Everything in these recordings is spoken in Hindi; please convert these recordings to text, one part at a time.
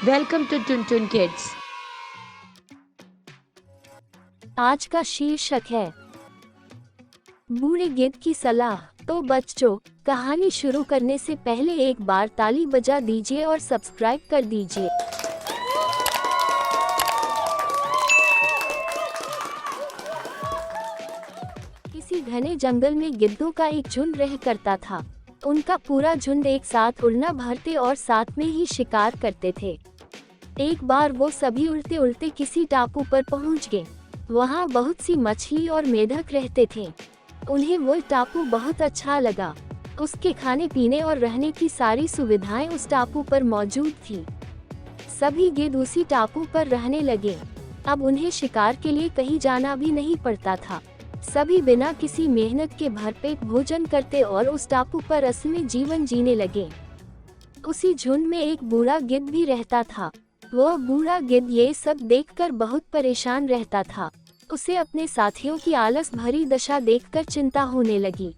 वेलकम टू टुन टुन किड्स। आज का शीर्षक है बूढ़े गिद्ध की सलाह। तो बच्चों, कहानी शुरू करने से पहले एक बार ताली बजा दीजिए और सब्सक्राइब कर दीजिए। किसी घने जंगल में गिद्धों का एक झुंड रह करता था। उनका पूरा झुंड एक साथ उड़ना भरते और साथ में ही शिकार करते थे। एक बार वो सभी उड़ते उड़ते किसी टापू पर पहुंच गए। वहाँ बहुत सी मछली और मेढक रहते थे। उन्हें वो टापू बहुत अच्छा लगा। उसके खाने पीने और रहने की सारी सुविधाएं उस टापू पर मौजूद थी। सभी गिद्ध उसी टापू पर रहने लगे। अब उन्हें शिकार के लिए कहीं जाना भी नहीं पड़ता था। सभी बिना किसी मेहनत के भरपेट भोजन करते और उस टापू पर असली जीवन जीने लगे। उसी झुंड में एक बूढ़ा गिद्ध भी रहता था। वह बूढ़ा गिद्ध ये सब देखकर बहुत परेशान रहता था। उसे अपने साथियों की आलस भरी दशा देखकर चिंता होने लगी।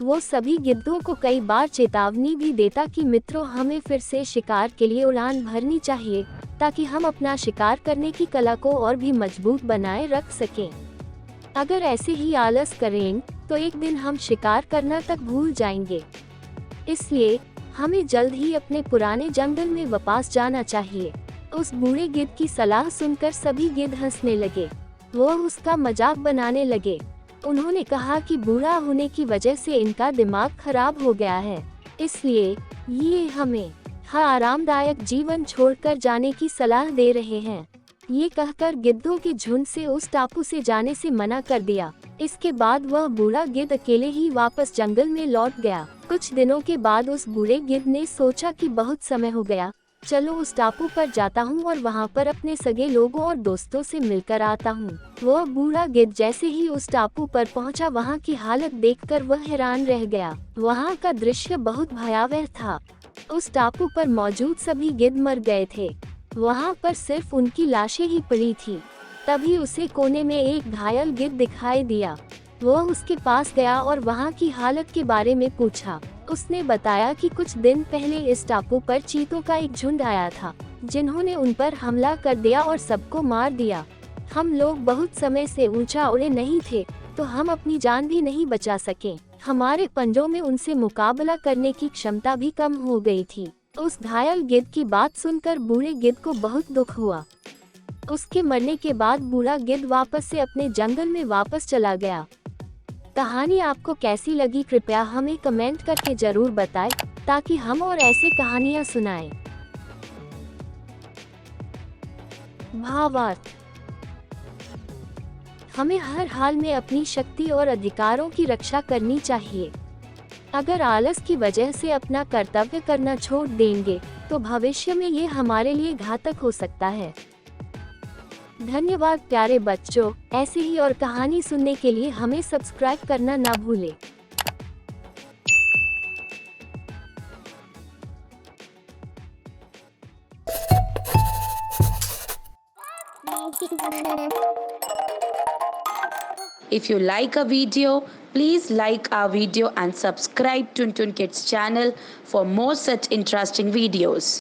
वो सभी गिद्धों को कई बार चेतावनी भी देता कि मित्रों, हमें फिर से शिकार के लिए उड़ान भरनी चाहिए ताकि हम अपना शिकार करने की कला को और भी मजबूत बनाए रख सकें। अगर ऐसे ही आलस करें तो एक दिन हम शिकार करना तक भूल जाएंगे। इसलिए हमें जल्द ही अपने पुराने जंगल में वापस जाना चाहिए। उस बूढ़े गिद्ध की सलाह सुनकर सभी गिद्ध हंसने लगे। वो उसका मजाक बनाने लगे। उन्होंने कहा कि बूढ़ा होने की वजह से इनका दिमाग खराब हो गया है, इसलिए ये हमें आरामदायक जीवन छोड़कर जाने की सलाह दे रहे हैं। ये कहकर गिद्धों के झुंड से उस टापू से जाने से मना कर दिया। इसके बाद वह बूढ़ा गिद्ध अकेले ही वापस जंगल में लौट गया। कुछ दिनों के बाद उस बूढ़े गिद्ध ने सोचा कि बहुत समय हो गया, चलो उस टापू पर जाता हूँ और वहाँ पर अपने सगे लोगों और दोस्तों से मिलकर आता हूँ। वह बूढ़ा गिद्ध जैसे ही उस टापू पर पहुँचा, वहाँ की हालत देखकर वह हैरान रह गया। वहाँ का दृश्य बहुत भयावह था। उस टापू पर मौजूद सभी गिद्ध मर गए थे। वहाँ पर सिर्फ उनकी लाशें ही पड़ी थी। तभी उसे कोने में एक घायल गिद्ध दिखाई दिया। वह उसके पास गया और वहाँ की हालत के बारे में पूछा। उसने बताया कि कुछ दिन पहले इस टापू पर चीतों का एक झुंड आया था, जिन्होंने उन पर हमला कर दिया और सबको मार दिया। हम लोग बहुत समय से ऊंचा उड़े नहीं थे, तो हम अपनी जान भी नहीं बचा सके। हमारे पंजों में उनसे मुकाबला करने की क्षमता भी कम हो गई थी। उस घायल गिद्ध की बात सुनकर बूढ़े गिद्ध को बहुत दुख हुआ। उसके मरने के बाद बूढ़ा गिद्ध वापस से अपने जंगल में वापस चला गया। कहानी आपको कैसी लगी, कृपया हमें कमेंट करके जरूर बताएं, ताकि हम और ऐसे कहानियां सुनाएं। भावार्थ: हमें हर हाल में अपनी शक्ति और अधिकारों की रक्षा करनी चाहिए। अगर आलस की वजह से अपना कर्तव्य करना छोड़ देंगे तो भविष्य में ये हमारे लिए घातक हो सकता है। धन्यवाद प्यारे बच्चों, ऐसे ही और कहानी सुनने के लिए हमें सब्सक्राइब करना ना भूलें। If you like a video, please like our video and subscribe to Tun Tun Kids channel for more such interesting videos.